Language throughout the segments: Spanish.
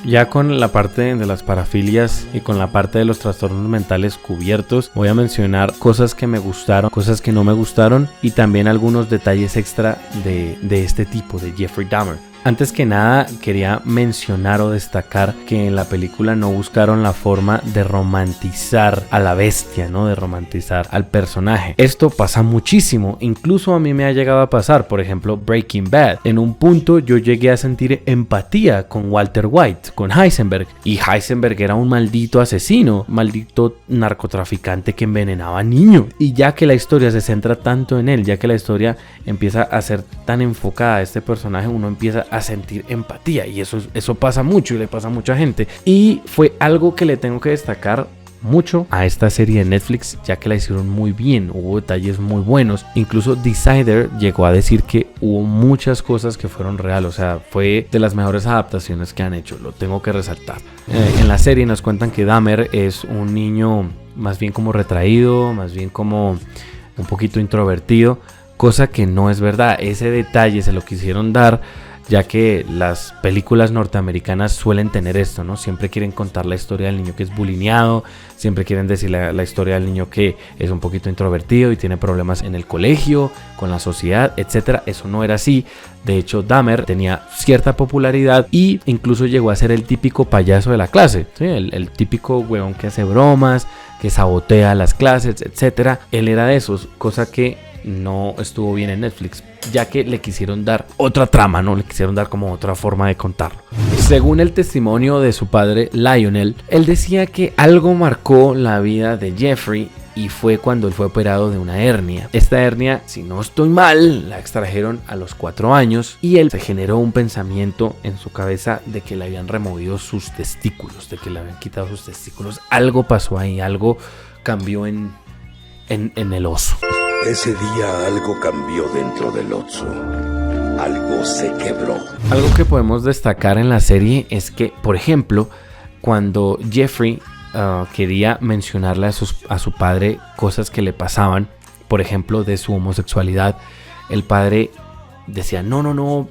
Ya con la parte de las parafilias y con la parte de los trastornos mentales cubiertos, voy a mencionar cosas que me gustaron, cosas que no me gustaron y también algunos detalles extra de este tipo, de Jeffrey Dahmer. Antes que nada, quería mencionar o destacar que en la película no buscaron la forma de romantizar a la bestia, ¿no? De romantizar al personaje. Esto pasa muchísimo, incluso a mí me ha llegado a pasar, por ejemplo, Breaking Bad. En un punto yo llegué a sentir empatía con Walter White, con Heisenberg, y Heisenberg era un maldito asesino, maldito narcotraficante que envenenaba niños. Y ya que la historia se centra tanto en él, ya que la historia empieza a ser tan enfocada a este personaje, uno empieza a sentir empatía, y eso pasa mucho y le pasa a mucha gente, y fue algo que le tengo que destacar mucho a esta serie de Netflix, ya que la hicieron muy bien, hubo detalles muy buenos. Incluso Decider llegó a decir que hubo muchas cosas que fueron real, o sea, fue de las mejores adaptaciones que han hecho, lo tengo que resaltar. En la serie nos cuentan que Dahmer es un niño más bien como retraído, más bien como un poquito introvertido, cosa que no es verdad. Ese detalle se lo quisieron dar, ya que las películas norteamericanas suelen tener esto, ¿no? Siempre quieren contar la historia del niño que es bulineado, siempre quieren decir la historia del niño que es un poquito introvertido y tiene problemas en el colegio, con la sociedad, etcétera. Eso no era así. De hecho, Dahmer tenía cierta popularidad y incluso llegó a ser el típico payaso de la clase, ¿sí? El típico huevón que hace bromas, que sabotea las clases, etcétera. Él era de esos, cosa que no estuvo bien en Netflix, ya que le quisieron dar otra trama, ¿no? Le quisieron dar como otra forma de contarlo. Según el testimonio de su padre, Lionel, él decía que algo marcó la vida de Jeffrey y fue cuando él fue operado de una hernia. Esta hernia, si no estoy mal, la extrajeron a los 4 años y él se generó un pensamiento en su cabeza de que le habían removido sus testículos, de que le habían quitado sus testículos. Algo pasó ahí, algo cambió en el oso. Ese día algo cambió dentro del oso. Algo se quebró. Algo que podemos destacar en la serie es que, por ejemplo, cuando Jeffrey quería mencionarle a su padre cosas que le pasaban, por ejemplo, de su homosexualidad, el padre decía, no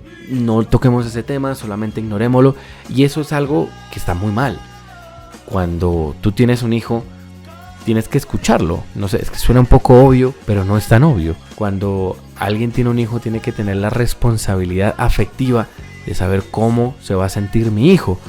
toquemos ese tema, solamente ignorémoslo. Y eso es algo que está muy mal. Cuando tú tienes un hijo, tienes que escucharlo. No sé, es que suena un poco obvio, pero no es tan obvio. Cuando alguien tiene un hijo, tiene que tener la responsabilidad afectiva de saber cómo se va a sentir mi hijo,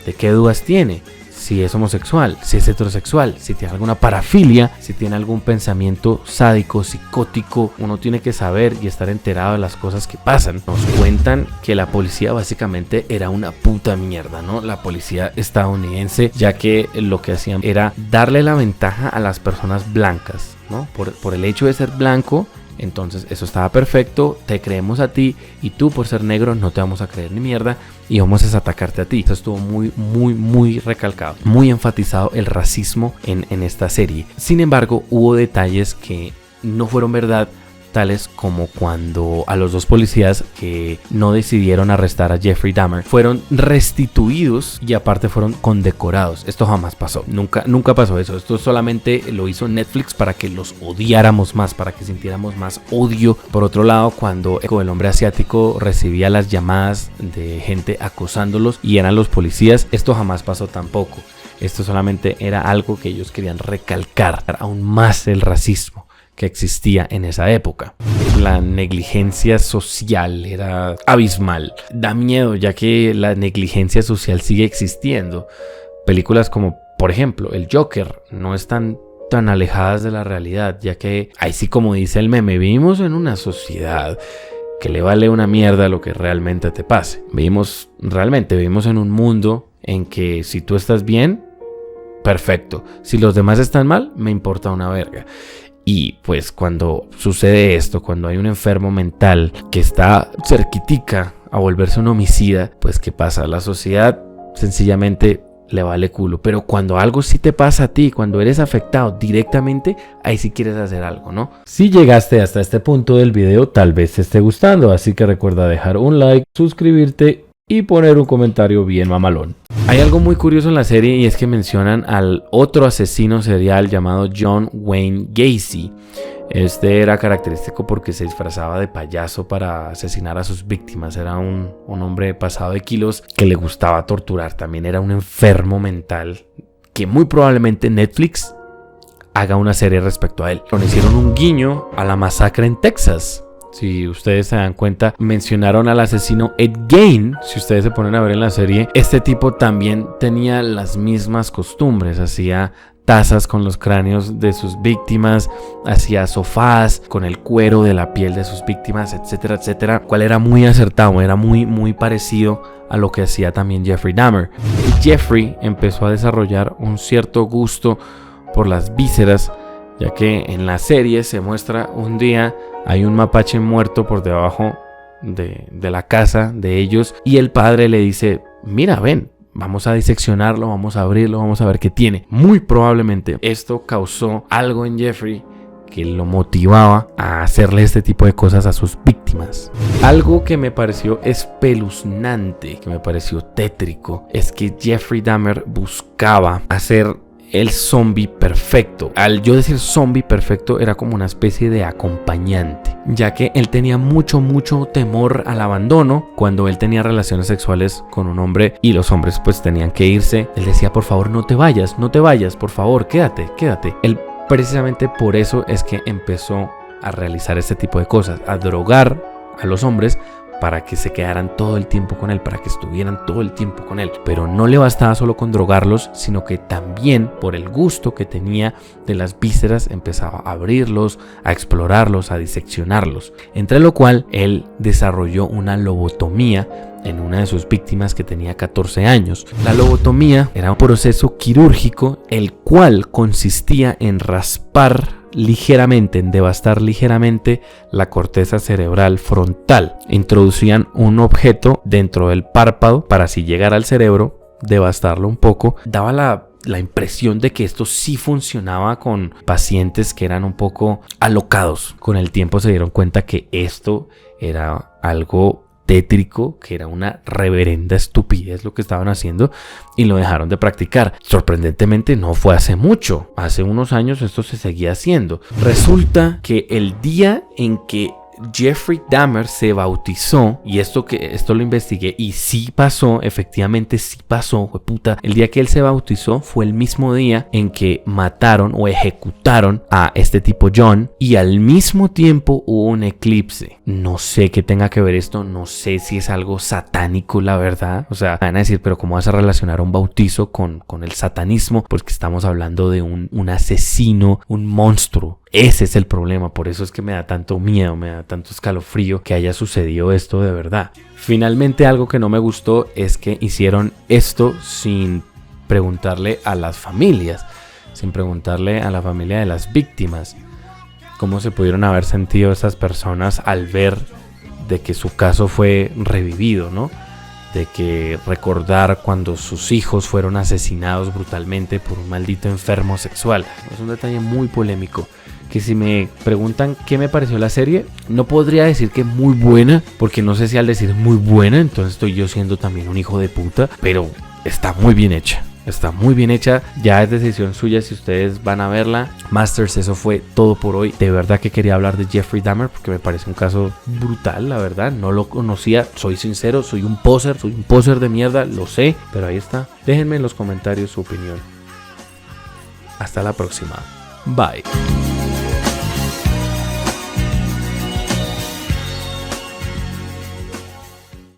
de qué dudas tiene, si es homosexual, si es heterosexual, si tiene alguna parafilia, si tiene algún pensamiento sádico, psicótico. Uno tiene que saber y estar enterado de las cosas que pasan. Nos cuentan que la policía básicamente era una puta mierda, ¿no? La policía estadounidense, ya que lo que hacían era darle la ventaja a las personas blancas, ¿no? Por el hecho de ser blanco, entonces eso estaba perfecto, te creemos a ti, y tú por ser negro no te vamos a creer ni mierda y vamos a atacarte a ti. Eso estuvo muy recalcado, muy enfatizado el racismo en esta serie. Sin embargo, hubo detalles que no fueron verdad, tales como cuando a los 2 policías que no decidieron arrestar a Jeffrey Dahmer fueron restituidos y aparte fueron condecorados. Esto jamás pasó, nunca pasó eso. Esto solamente lo hizo Netflix para que los odiáramos más, para que sintiéramos más odio. Por otro lado, cuando el hombre asiático recibía las llamadas de gente acosándolos y eran los policías, esto jamás pasó tampoco. Esto solamente era algo que ellos querían recalcar aún más el racismo que existía en esa época. La negligencia social era abismal. Da miedo, ya que la negligencia social sigue existiendo. Películas como, por ejemplo, El Joker no están tan alejadas de la realidad, ya que ahí sí, como dice el meme, vivimos en una sociedad que le vale una mierda lo que realmente te pase. Vivimos en un mundo en que si tú estás bien, perfecto. Si los demás están mal, me importa una verga. Y pues cuando sucede esto, cuando hay un enfermo mental que está cerquitica a volverse un homicida, pues ¿qué pasa? La sociedad sencillamente le vale culo. Pero cuando algo sí te pasa a ti, cuando eres afectado directamente, ahí sí quieres hacer algo, ¿no? Si llegaste hasta este punto del video, tal vez te esté gustando, así que recuerda dejar un like, suscribirte y poner un comentario bien mamalón. Hay algo muy curioso en la serie y es que mencionan al otro asesino serial llamado John Wayne Gacy. Este era característico porque se disfrazaba de payaso para asesinar a sus víctimas. Era un hombre pasado de kilos que le gustaba torturar. También era un enfermo mental que muy probablemente Netflix haga una serie respecto a él. Hicieron un guiño a la masacre en Texas. Si ustedes se dan cuenta, mencionaron al asesino Ed Gein. Si ustedes se ponen a ver en la serie, este tipo también tenía las mismas costumbres. Hacía tazas con los cráneos de sus víctimas, hacía sofás con el cuero de la piel de sus víctimas, etcétera, etcétera. Cual era muy acertado, era muy parecido a lo que hacía también Jeffrey Dahmer. Jeffrey empezó a desarrollar un cierto gusto por las vísceras, ya que en la serie se muestra un día hay un mapache muerto por debajo de la casa de ellos y el padre le dice, mira, ven, vamos a diseccionarlo, vamos a abrirlo, vamos a ver qué tiene. Muy probablemente esto causó algo en Jeffrey que lo motivaba a hacerle este tipo de cosas a sus víctimas. Algo que me pareció espeluznante, que me pareció tétrico, es que Jeffrey Dahmer buscaba hacer el zombie perfecto. Al yo decir zombie perfecto, era como una especie de acompañante, ya que él tenía mucho temor al abandono cuando él tenía relaciones sexuales con un hombre y los hombres pues tenían que irse. Él decía, por favor, no te vayas, por favor, quédate. Él precisamente por eso es que empezó a realizar este tipo de cosas, a drogar a los hombres para que se quedaran todo el tiempo con él, para que estuvieran todo el tiempo con él. Pero no le bastaba solo con drogarlos, sino que también por el gusto que tenía de las vísceras empezaba a abrirlos, a explorarlos, a diseccionarlos. Entre lo cual él desarrolló una lobotomía en una de sus víctimas que tenía 14 años. La lobotomía era un proceso quirúrgico el cual consistía en raspar ligeramente, en devastar ligeramente la corteza cerebral frontal. Introducían un objeto dentro del párpado para así llegar al cerebro, devastarlo un poco. Daba la impresión de que esto sí funcionaba con pacientes que eran un poco alocados. Con el tiempo se dieron cuenta que esto era algo tétrico, que era una reverenda estupidez lo que estaban haciendo y lo dejaron de practicar. Sorprendentemente no fue hace mucho, hace unos años esto se seguía haciendo. Resulta que el día en que Jeffrey Dahmer se bautizó, y esto lo investigué y sí pasó, efectivamente sí pasó, puta. El día que él se bautizó fue el mismo día en que mataron o ejecutaron a este tipo John, y al mismo tiempo hubo un eclipse. No sé qué tenga que ver esto, no sé si es algo satánico, la verdad. O sea, van a decir, pero ¿cómo vas a relacionar un bautizo con el satanismo? Porque estamos hablando de un asesino, un monstruo. Ese es el problema, por eso es que me da tanto miedo, me da tanto escalofrío que haya sucedido esto de verdad. Finalmente, algo que no me gustó es que hicieron esto sin preguntarle a las familias, sin preguntarle a la familia de las víctimas cómo se pudieron haber sentido esas personas al ver de que su caso fue revivido, ¿no? De que recordar cuando sus hijos fueron asesinados brutalmente por un maldito enfermo sexual. Es un detalle muy polémico, que si me preguntan qué me pareció la serie, no podría decir que muy buena, porque no sé si al decir muy buena, entonces estoy yo siendo también un hijo de puta, pero está muy bien hecha. Está muy bien hecha, ya es decisión suya si ustedes van a verla. Masters, eso fue todo por hoy. De verdad que quería hablar de Jeffrey Dahmer porque me parece un caso brutal, la verdad. No lo conocía, soy sincero, soy un poser de mierda, lo sé, pero ahí está. Déjenme en los comentarios su opinión. Hasta la próxima. Bye.